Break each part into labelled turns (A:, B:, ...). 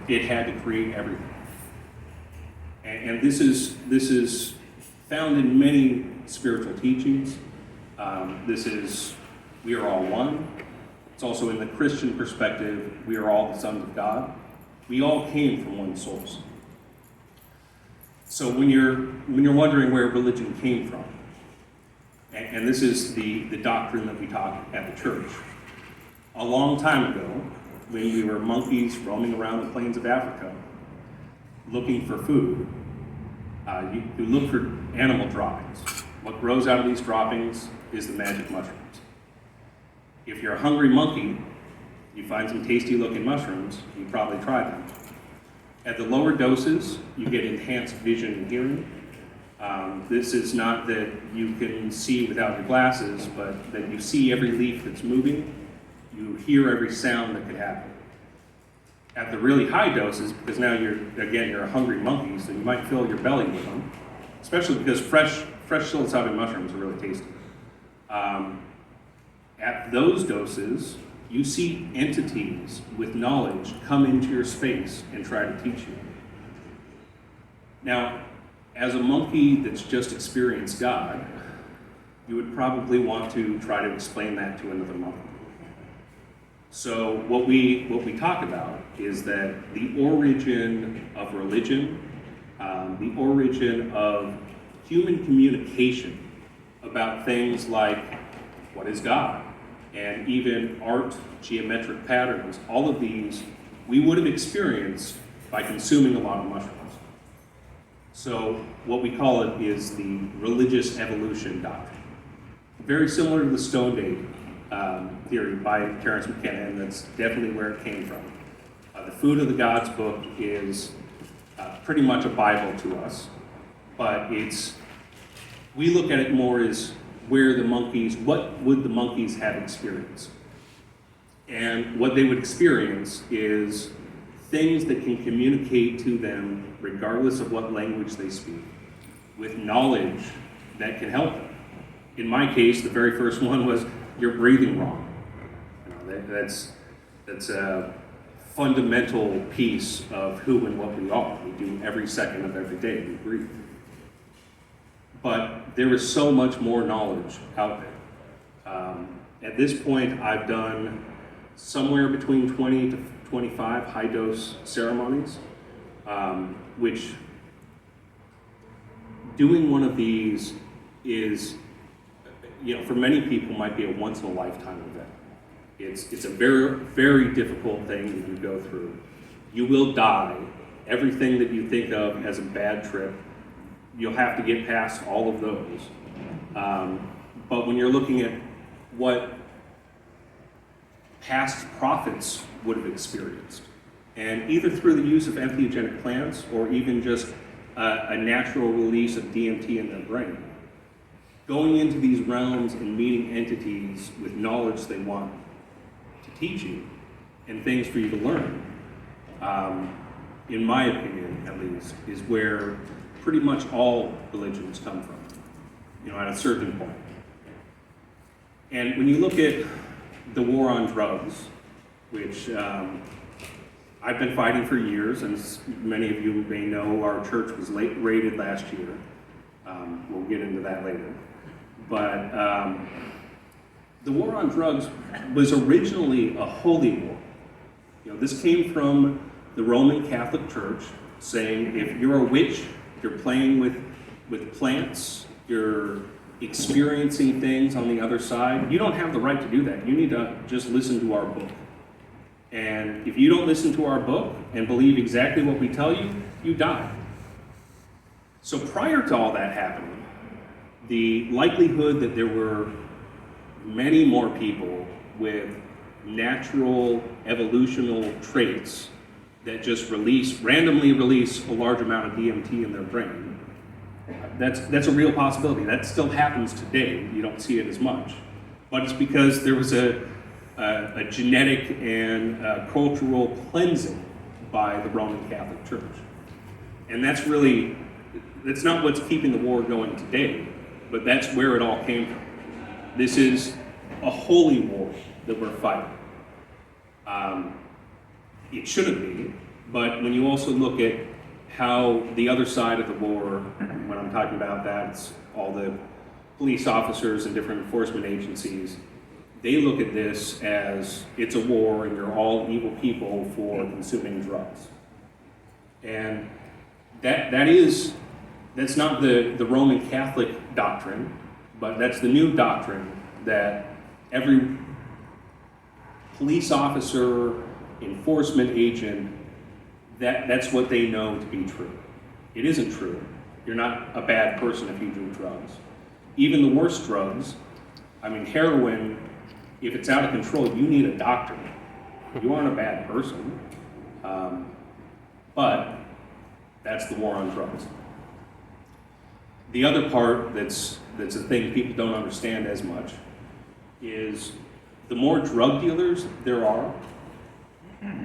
A: it had to create everything. And this is found in many spiritual teachings. We are all one. It's also in the Christian perspective, we are all the sons of God. We all came from one source. So when you're wondering where religion came from, and this is the doctrine that we taught at the church. A long time ago, when we were monkeys roaming around the plains of Africa, looking for food, you look for animal droppings. What grows out of these droppings is the magic mushrooms. If you're a hungry monkey, you find some tasty looking mushrooms, you probably try them. At the lower doses, you get enhanced vision and hearing. This is not that you can see without your glasses, but that you see every leaf that's moving, you hear every sound that could happen. At the really high doses, because now you're a hungry monkey, so you might fill your belly with them, especially because fresh psilocybin mushrooms are really tasty. At those doses, you see entities with knowledge come into your space and try to teach you. Now, as a monkey that's just experienced God, you would probably want to try to explain that to another monkey. So what we talk about is that the origin of religion, the origin of human communication about things like what is God, and even art, geometric patterns, all of these we would have experienced by consuming a lot of mushrooms. So what we call it is the religious evolution doctrine. Very similar to the Stoned Ape theory by Terence McKenna, and that's definitely where it came from. The Food of the Gods book is pretty much a Bible to us, but we look at it more as what would the monkeys have experienced? And what they would experience is things that can communicate to them regardless of what language they speak, with knowledge that can help them. In my case, the very first one was, you're breathing wrong. That's a fundamental piece of who and what we are. We do every second of every day, we breathe. But there is so much more knowledge out there. At this point, I've done somewhere between 20 to 25 high-dose ceremonies, which doing one of these is, for many people might be a once-in-a-lifetime event. It's a very, very difficult thing that you go through. You will die. Everything that you think of as a bad trip, you'll have to get past all of those. But when you're looking at what past prophets would have experienced, and either through the use of entheogenic plants or even just a natural release of DMT in their brain, going into these realms and meeting entities with knowledge they want to teach you and things for you to learn, in my opinion at least, is where pretty much all religions come from, at a certain point. And when you look at the war on drugs, which I've been fighting for years, and as many of you may know, our church was raided last year. We'll get into that later. But the war on drugs was originally a holy war. This came from the Roman Catholic Church saying, if you're a witch, you're playing with plants, you're experiencing things on the other side, you don't have the right to do that. You need to just listen to our book. And if you don't listen to our book and believe exactly what we tell you, you die. So prior to all that happening, the likelihood that there were many more people with natural evolutional traits that just randomly release a large amount of DMT in their brain, that's a real possibility. That still happens today. You don't see it as much. But it's because there was a genetic and cultural cleansing by the Roman Catholic Church. And that's not what's keeping the war going today, but that's where it all came from. This is a holy war that we're fighting. It shouldn't be, But when you also look at how the other side of the war, when I'm talking about that, it's all the police officers and different enforcement agencies, they look at this as it's a war and you're all evil people for consuming drugs. And that's not the Roman Catholic doctrine, but that's the new doctrine that every police officer, enforcement agent, that's what they know to be true. It isn't true. You're not a bad person if you do drugs. Even the worst drugs, I mean, heroin, if it's out of control, you need a doctor. You aren't a bad person. But that's the war on drugs. The other part that's a thing people don't understand as much is the more drug dealers there are,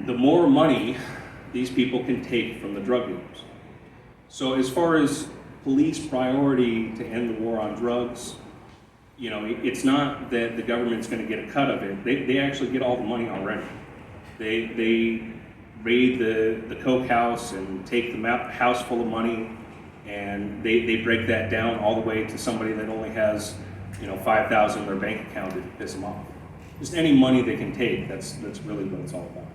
A: the more money these people can take from the drug dealers. So as far as police priority to end the war on drugs, you know, it's not that the government's going to get a cut of it. They actually get all the money already. They raid the coke house and take the house full of money, and they break that down all the way to somebody that only has, you know, $5,000 in their bank account to piss them off. Just any money they can take, that's really what it's all about.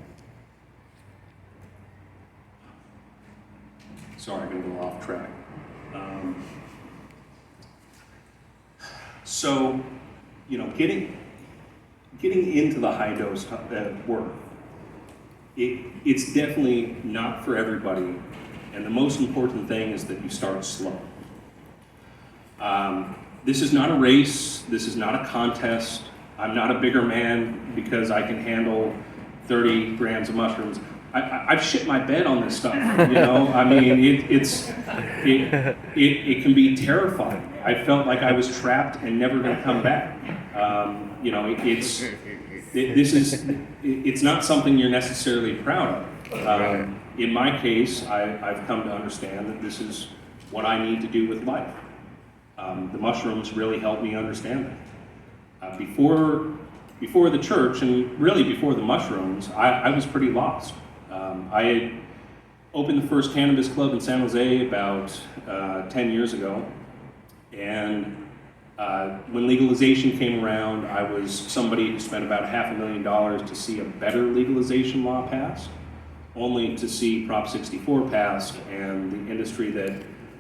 A: Sorry, I'm going to go off track. So, you know, getting into the high dose work, it's definitely not for everybody, and the most important thing is that you start slow. This is not a race, this is not a contest. I'm not a bigger man because I can handle 30 grams of mushrooms. I've shit my bed on this stuff, you know? I mean, it can be terrifying. I felt like I was trapped and never gonna come back. You know, it's not something you're necessarily proud of. In my case, I've come to understand that this is what I need to do with life. The mushrooms really helped me understand that. Before the church, and really before the mushrooms, I was pretty lost. I had opened the first cannabis club in San Jose about 10 years ago, and when legalization came around, I was somebody who spent about $500,000 to see a better legalization law passed, only to see Prop 64 passed and the industry that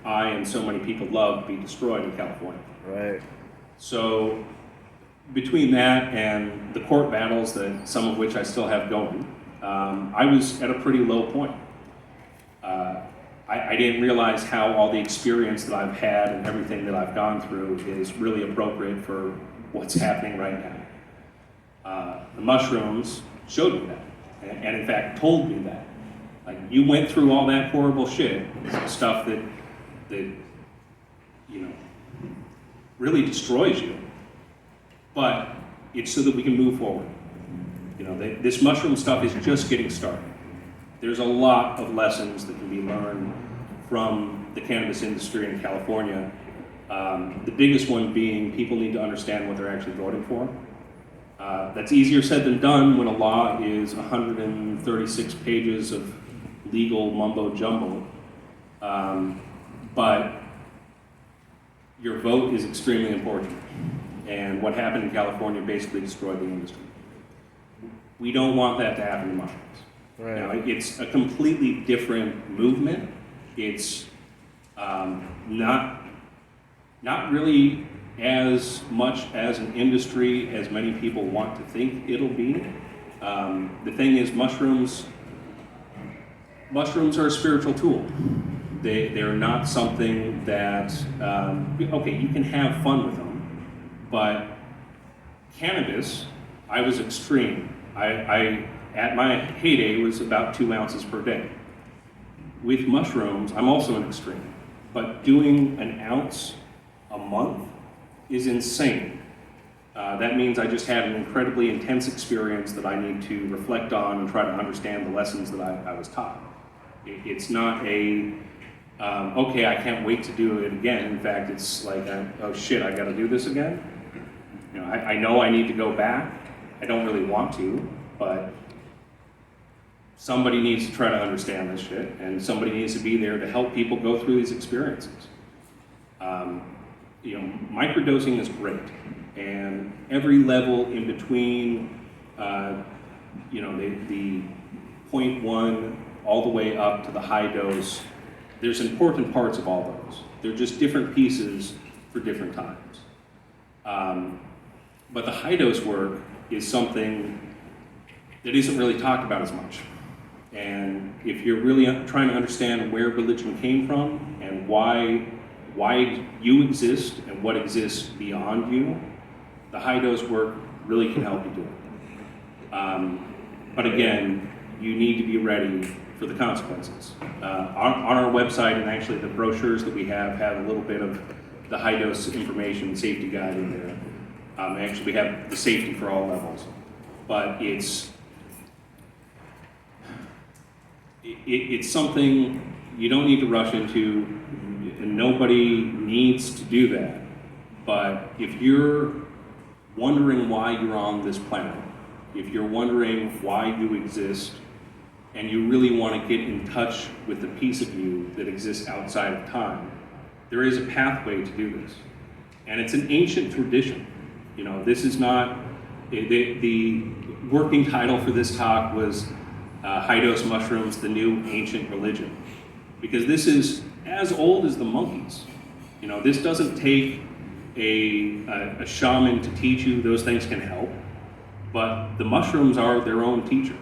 A: I and so many people love be destroyed in California.
B: Right.
A: So between that and the court battles, that some of which I still have going, I was at a pretty low point. I didn't realize how all the experience that I've had and everything that I've gone through is really appropriate for what's happening right now. The mushrooms showed me that, and in fact told me that. Like, you went through all that horrible shit, stuff that you know, really destroys you, but it's so that we can move forward. You know, this mushroom stuff is just getting started. There's a lot of lessons that can be learned from the cannabis industry in California. The biggest one being people need to understand what they're actually voting for. That's easier said than done when a law is 136 pages of legal mumbo jumbo. But your vote is extremely important. And what happened in California basically destroyed the industry. We don't want that to happen to mushrooms.
B: Right.
A: Now, it's a completely different movement. It's not really as much as an industry as many people want to think it'll be. The thing is, mushrooms are a spiritual tool. They're not something that, okay, you can have fun with them, but cannabis, I was extreme. I at my heyday was about 2 ounces per day. With mushrooms, I'm also an extreme, but doing an ounce a month is insane. That means I just had an incredibly intense experience that I need to reflect on and try to understand the lessons that I was taught. It's not okay, I can't wait to do it again. In fact, it's like, oh shit, I gotta do this again. You know, I know I need to go back. I don't really want to, but somebody needs to try to understand this shit, and somebody needs to be there to help people go through these experiences. Microdosing is great, and every level in between, the 0.1 all the way up to the high dose, there's important parts of all those. They're just different pieces for different times. But the high dose work is something that isn't really talked about as much. And if you're really trying to understand where religion came from and why you exist and what exists beyond you, the high dose work really can help you do it. But again, you need to be ready for the consequences. On our website, and actually the brochures that we have a little bit of the high dose information safety guide in there. Actually, we have the safety for all levels, but it's something you don't need to rush into, and nobody needs to do that. But if you're wondering why you're on this planet, if you're wondering why you exist, and you really want to get in touch with the piece of you that exists outside of time, there is a pathway to do this. And it's an ancient tradition. This is not, the working title for this talk was High Dose Mushrooms, the New Ancient Religion. Because this is as old as the monkeys. This doesn't take a shaman to teach you. Those things can help. But the mushrooms are their own teacher.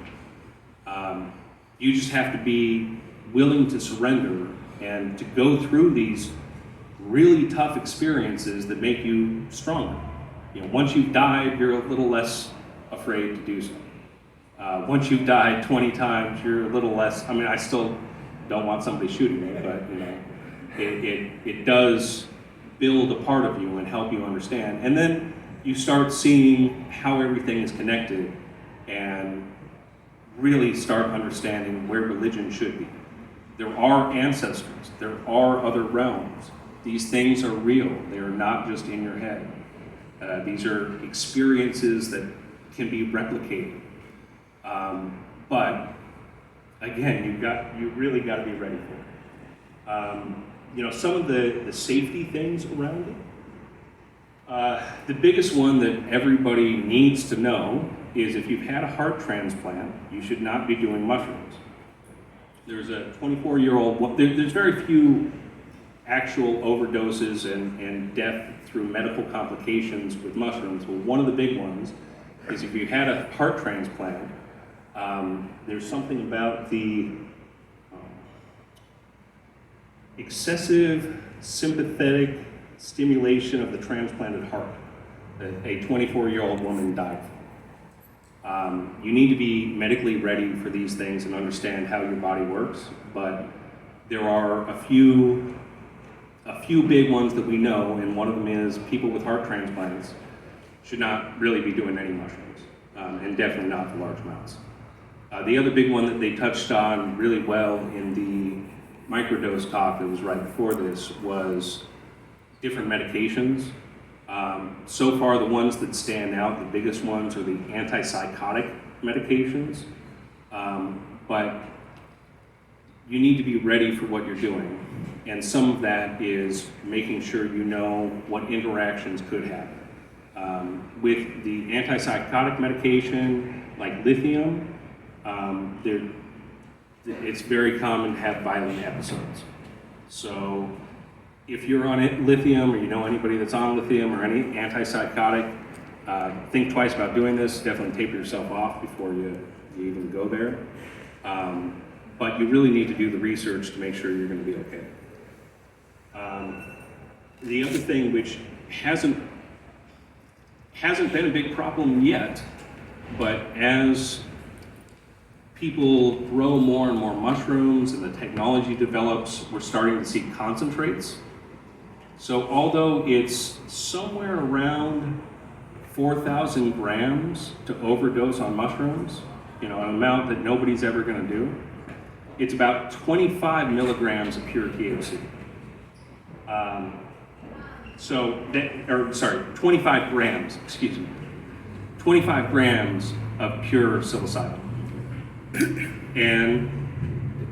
A: You just have to be willing to surrender and to go through these really tough experiences that make you stronger. Once you've died, you're a little less afraid to do so. Once you've died 20 times, you're a little less, I still don't want somebody shooting me, but it does build a part of you and help you understand. And then you start seeing how everything is connected and really start understanding where religion should be. There are ancestors, there are other realms. These things are real, they are not just in your head. These are experiences that can be replicated. But again, you really got to be ready for it. Some of the safety things around it. The biggest one that everybody needs to know is if you've had a heart transplant, you should not be doing mushrooms. There's a 24-year-old, there's very few actual overdoses and death through medical complications with mushrooms. Well, one of the big ones is if you had a heart transplant, there's something about the excessive sympathetic stimulation of the transplanted heart that a 24-year-old woman died from. You need to be medically ready for these things and understand how your body works, but there are a few big ones that we know, and one of them is people with heart transplants should not really be doing any mushrooms, and definitely not for large amounts. The other big one that they touched on really well in the microdose talk that was right before this was different medications. So far, the ones that stand out, the biggest ones, are the antipsychotic medications. But you need to be ready for what you're doing. And some of that is making sure you know what interactions could happen. With the antipsychotic medication, like lithium, it's very common to have violent episodes. So if you're on lithium, or you know anybody that's on lithium or any antipsychotic, think twice about doing this. Definitely taper yourself off before you even go there. But you really need to do the research to make sure you're going to be okay. The other thing, which hasn't been a big problem yet, but as people grow more and more mushrooms and the technology develops, we're starting to see concentrates. So although it's somewhere around 4,000 grams to overdose on mushrooms, an amount that nobody's ever going to do, it's about 25 milligrams of pure THC. 25 grams, 25 grams of pure psilocybin. And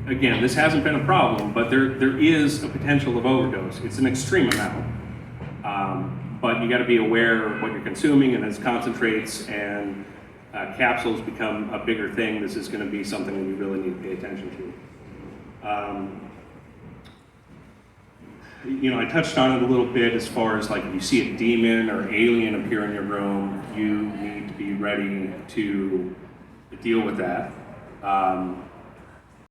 A: again, this hasn't been a problem, but there is a potential of overdose. It's an extreme amount. But you got to be aware of what you're consuming, and as concentrates and capsules become a bigger thing, this is going to be something that you really need to pay attention to. You know, I touched on it a little bit as far as like if you see a demon or alien appear in your room, you need to be ready to deal with that.